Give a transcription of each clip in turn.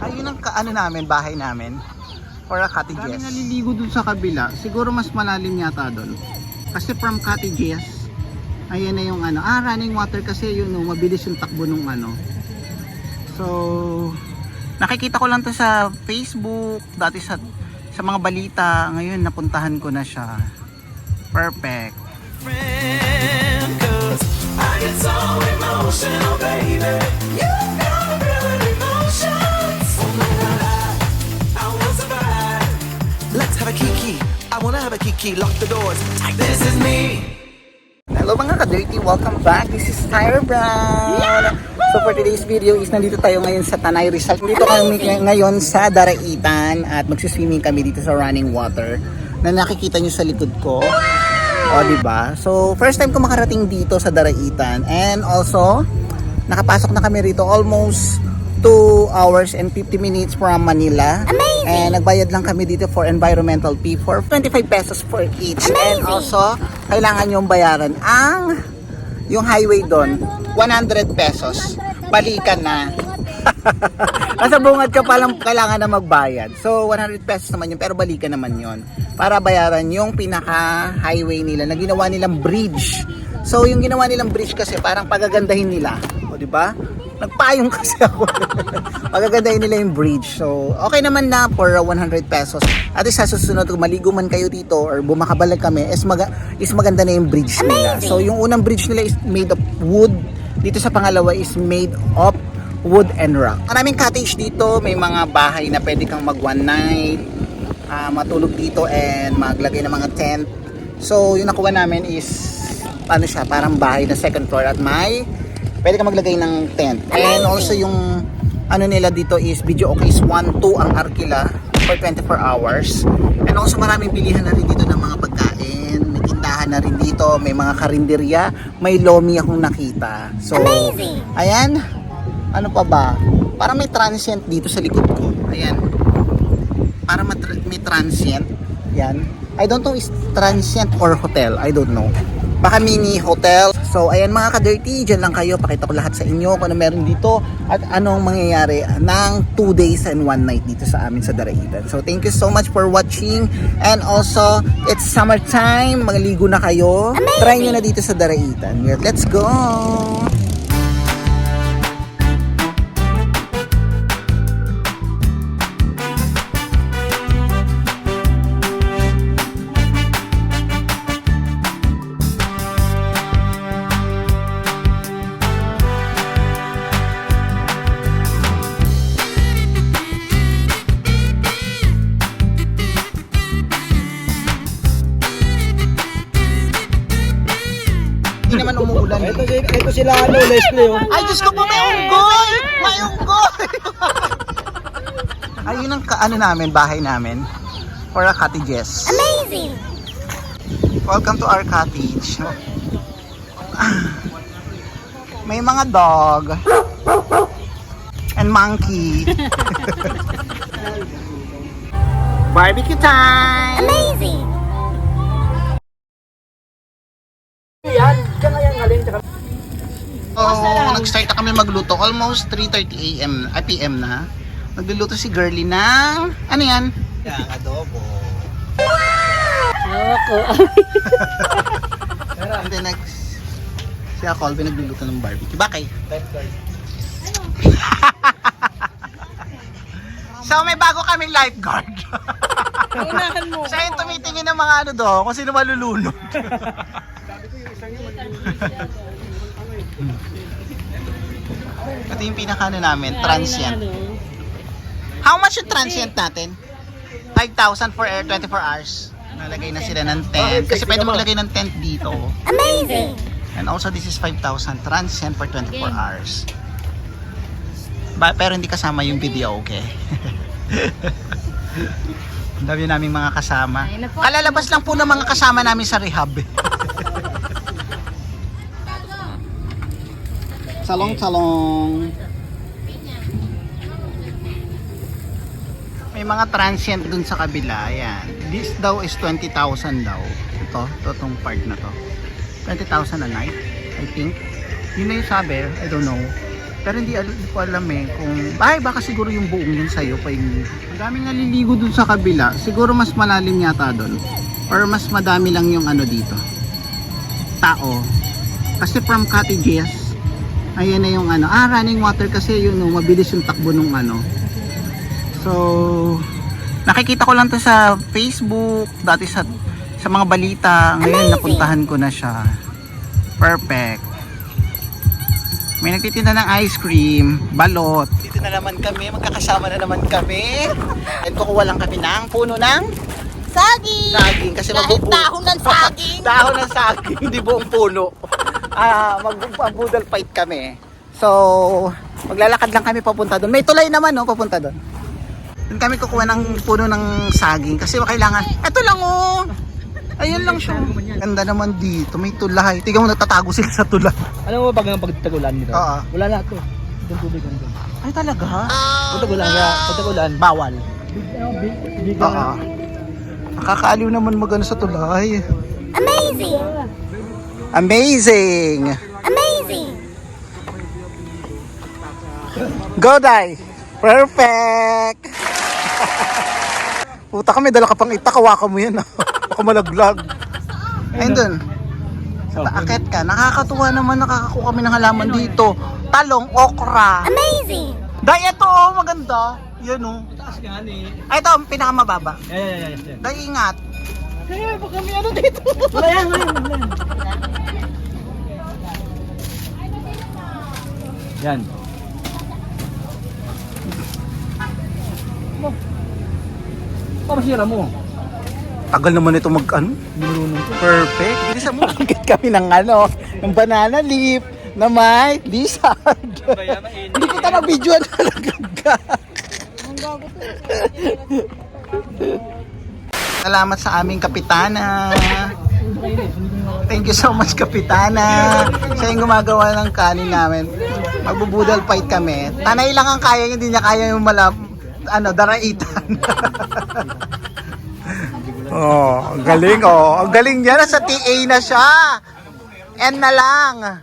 Ayun ang ano namin, bahay namin. For a cottages. Kami naliligo dun sa kabila. Siguro mas malalim yata dun. Kasi from cottages, ayan na yung ano. Running water kasi yun, mabilis yung takbo nung ano. So, nakikita ko lang to sa Facebook, dati sa mga balita. Ngayon, napuntahan ko na siya. Perfect. Friend, 'cause I get so emotional, baby. You got real emotions. Oh my God, I want survive. Let's have a kiki. I wanna have a kiki. Lock the doors. This is me. Hello mga ka-dirty, welcome back. This is Tyre Brown. So for today's video is nandito tayo ngayon sa Tanay Rizal. Dito kami ngayon sa Daraitan at magsiswimming kami dito sa running water na nakikita nyo sa likod ko. O diba? So first time ko makarating dito sa Daraitan, and also nakapasok na kami rito almost 2 hours and 50 minutes from Manila. Amazing! And nagbayad lang kami dito for environmental fee for 25 pesos for each. Amazing! And also, kailangan yung bayaran yung highway doon, 100 pesos. Balikan na. Nasa bungad ka palang kailangan na magbayad. So, 100 pesos naman yun, pero balikan naman yun. Para bayaran yung pinaka-highway nila na ginawa nilang bridge. So, yung ginawa nilang bridge kasi parang pagagandahin nila. O, diba? Nagpayong kasi ako. Pagagandahin nila yung bridge. So, okay naman na for 100 pesos. At sa susunod, kung maligo man kayo dito or bumakabalag kami, is maganda na yung bridge nila. So, yung unang bridge nila is made of wood. Dito sa pangalawa is made of wood and rock. Maraming cottage dito. May mga bahay na pwede kang mag one night, matulog dito and maglagay ng mga tent. So, yung nakuha namin is ano siya, parang bahay na second floor at pwede ka maglagay ng tent. And also yung ano nila dito is video okays 1, 2 ang Arkila for 24 hours. And also maraming bilihan na rin dito ng mga pagkain. May tindahan na rin dito. May mga karinderya. May lomi akong nakita. So, amazing! Ayan. Ano pa ba? Parang may transient dito sa likod ko. Ayan. Parang may transient. Yan. I don't know is transient or hotel. I don't know. Baka mini hotel. So ayan mga ka-dirty, dyan lang kayo, pakita ko lahat sa inyo kung ano meron dito at anong mangyayari ng 2 days and 1 night dito sa amin sa Daraitan. So thank you so much for watching, and also it's summertime, magligo na kayo. Amazing. Try nyo na dito sa Daraitan. Let's go! Hindi naman umuulan. Ito sila Leslie. Oh. Ay, Diyos ko po, may unggoy! May unggoy! Ayun ang ano namin, bahay namin. For a cottages. Amazing! Welcome to our cottage. May mga dog. And monkey. Barbecue time! Amazing! Nag-start na kami magluto. Almost 3:30 AM, PM na. Nagluluto si Girlie ng ano yan? Yung adobo. And then si Colby nagluluto ng barbecue. Bakit? So may bago kaming lifeguard. Siya yung tumitingin ng mga ano doon kung sino malulunod. Ito yung pinaka-ano namin, transient. How much yung transient natin? 5,000 for 24 hours. Nalagay na sila ng tent. Kasi pwede maglagay ng tent dito. Amazing! And also this is 5,000 transient for 24 hours. Pero hindi kasama yung video, okay? Ang dami namin mga kasama. Kalalabas lang po ng mga kasama namin sa rehab. Talong-talong. May mga transient dun sa kabila. Ayan. This daw is 20,000 daw. Itong part na to. 20,000 a night, I think. Yun na yung sabi. I don't know. Pero hindi ko alam eh kung baka siguro yung buong yun sa'yo pa yung ang daming naliligo dun sa kabila. Siguro mas malalim yata dun or mas madami lang yung ano dito tao kasi from cottages ayan na yung ano running water kasi yun mabilis yung takbo nung ano. So nakikita ko lang to sa Facebook dati sa mga balita. Ngayon napuntahan ko na siya. Perfect. May nagtitinda ng ice cream, balot. Dito na naman kami, magkakasama na naman kami. At kukuha lang kami ng puno ng saging. Kasi dahon ng saging. Dahon ng saging, hindi buong puno. Mag-budal fight kami. So, maglalakad lang kami papunta doon. May tulay naman, no, papunta doon. Doon kami kukuha ng puno ng saging kasi kailangan. Ito lang, oh. Ayun lang siya. Ganda naman dito, may tulay. Tingnan mo, natatago sila sa tulay. Alam mo ba pag pagtagulan nito? Oo. Wala lahat to. Itong tubig nandun. Ay talaga? Pagtagulan, kaya pagtagulan, bawal. Oo. Nakakaaliw naman magano sa tulay. Amazing! Amazing! Amazing! Go, Day! Perfect! Puta kami, dala ka pang itakawakan mo yan. Baka malaglag. Ayun dun. Akit ka. Nakakatuwa naman, nakakakuha kami ng halaman dito. Talong, okra. Amazing! Day, ito oh, maganda. Yan oh. Taas nga ni. Ay, ito, ang pinakamababa. Yan. Day, ingat. Kaya pa kami ano dito? Wala yan. Yan. Pamasira mo. Tagal naman ito mag-ano. Marunong ko. Perfect. Bilisan mo. Akit kami ng ano, ng banana leaf na may lizard. Hindi kita na-video talaga. Salamat sa aming kapitana. Thank you so much, kapitana. Siya yung gumagawa ng kanin namin. Magbubudal fight kami. Tanay lang ang kaya, hindi niya kaya yung daraitan. Oh, ang galing oh. Ang galing niya, nasa TA na siya. N na lang.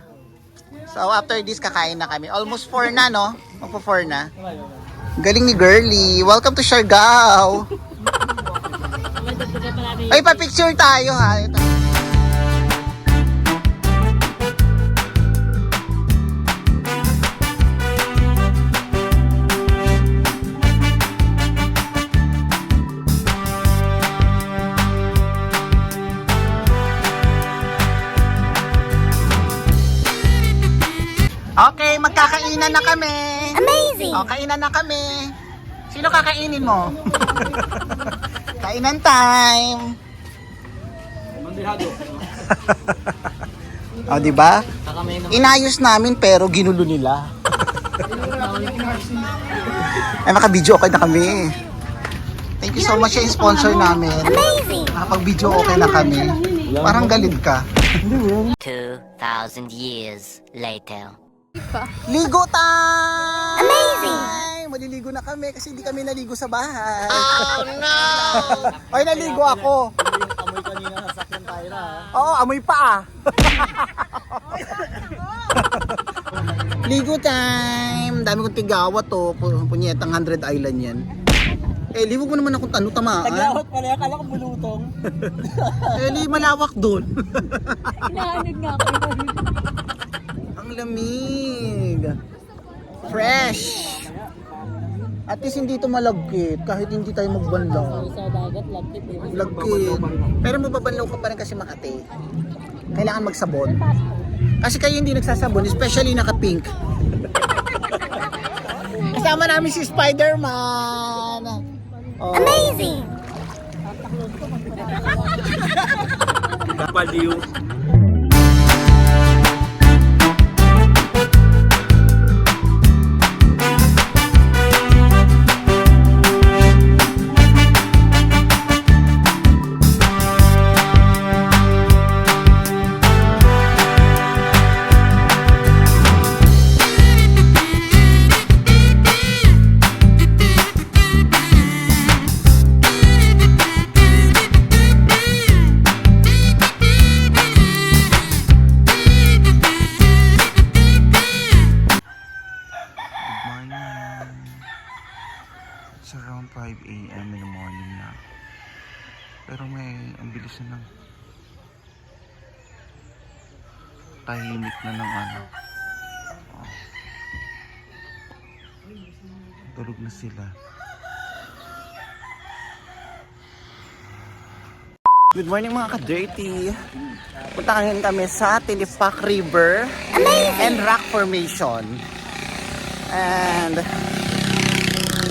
So after this kakain na kami. Almost 4 na, no? Magpo 4 na. Galing ni Girly. Welcome to Siargao. Ay, pa-picture tayo ha. Ito. Okay, magkakainan na kami. Amazing! O, kainan na kami. Sino kakainin mo? Kainan time. O, diba? Inayos namin pero ginulo nila. Ay, maka-video okay na kami. Thank you so much sa sponsor namin. Amazing! Nakapag-video okay na kami. Parang galit ka. 2,000 years later. Ligo time! Amazing! Maliligo na kami kasi hindi kami naligo sa bahay. Oh no! Ay, naligo ako. Amoy kanina sa sakyan tayo na. Oo, amoy pa ah. Ligo time! Dami kong tigawa to. Punyetang 100 Island yan. Eh, liwag mo naman akong tamaan. Tagawat pala, akala ko bulutong. Malawak doon. Hinahanag nga ako. Ang lamig. Fresh. At least hindi ito malagkit kahit hindi tayo magbanlaw. Sa dagat, lagkit eh. Lagkit. Pero mababanlaw ka pa rin kasi Makati. Kailangan magsabon. Kasi kayo hindi nagsasabon, especially naka-pink. Kasama namin si Spider-Man. Oh. Amazing! Baliw. It's around 5 a.m. in the morning na. Pero ang bilis na ng tahimik na ng ano. Oh. Tulog na sila. Good morning mga ka-dirty. Punta ngayon kami sa Tinipak River and Rock Formation. And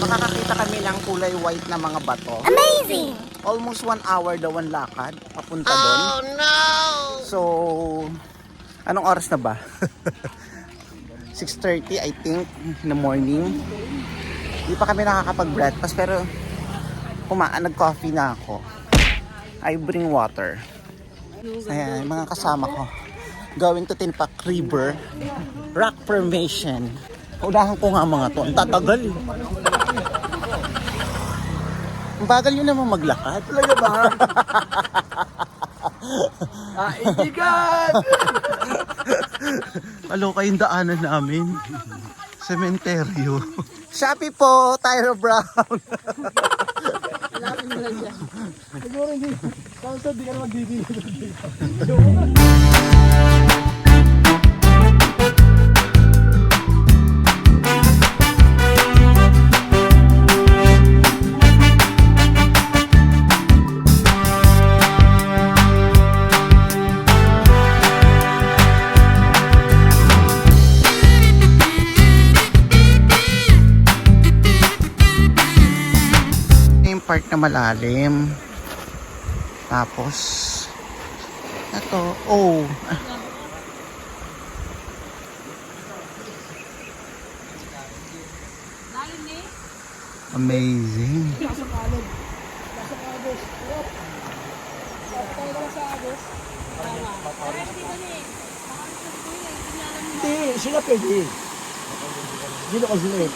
makakakita kami ng kulay white na mga bato. Amazing! Almost 1 hour daw ang lakad papunta doon. Oh no! So, anong oras na ba? 6:30 I think in the morning. Hindi pa kami nakakapag-breakfast pero nag-coffee na ako. I bring water. Ayan, mga kasama ko. Going to Tinipak River, Rock Formation. Unahan ko nga mga to. Ang tatagal. Ang bagal yun naman maglakad. Talaga ba? Ibigan! Alo kayong daanan namin. Sementeryo. Shopee po, Tyra Brown. Siguro hindi. Kaunta, di ka na magdidili. Yung part na malalim. Tapos ito, oh. Amazing. Hindi, sila pwede. Dito ka sila eh.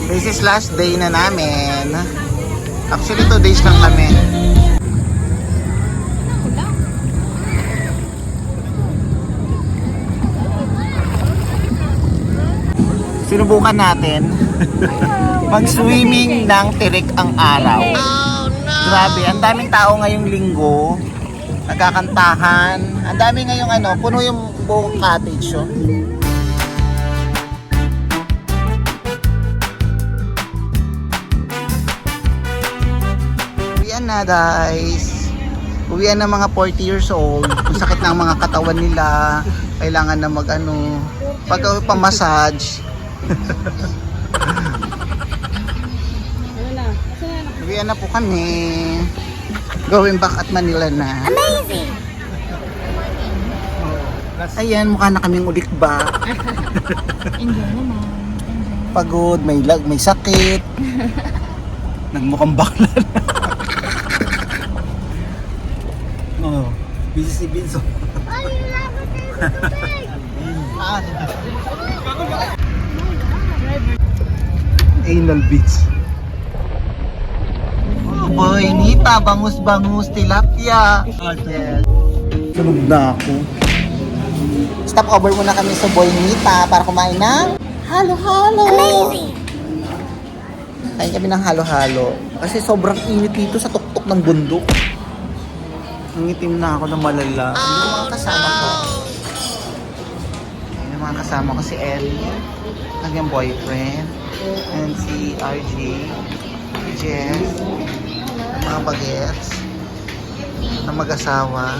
This is last day na namin. Actually 2 days lang kami. Sinubukan natin mag-swimming ng tirik ang araw. Grabe, ang daming tao ngayong linggo. Nagkakantahan. Ang dami ngayong puno yung buong cottage. Oh. Uwian na guys. Uwian na mga 40 years old. Ang sakit ng mga katawan nila. Kailangan na pag-massage. Uwian na po kami. Going back at Manila na. Amazing! Ayan, mukha na kaming ulikba. Enjoy naman. Pagod, may sakit. Nagmukhang bakla na. Oo. Busy si Vinzo. Anal beach. Oh boy, Nita, bangus-bangus, tilapia. Yes. Sunog na ako. Stop over muna kami sa Boynita para kumain ng halo-halo. Amazing! Kain kami ng halo-halo. Kasi sobrang init dito sa tuktok ng bundok. Nangitim na ako ng malala. Yung mga kasama ko. Yung mga kasama ko si Ellie, kanyang boyfriend, and si RJ, si Jess, mga bagets, na mag-asawa.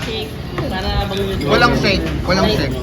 Walang shake. Walang shake.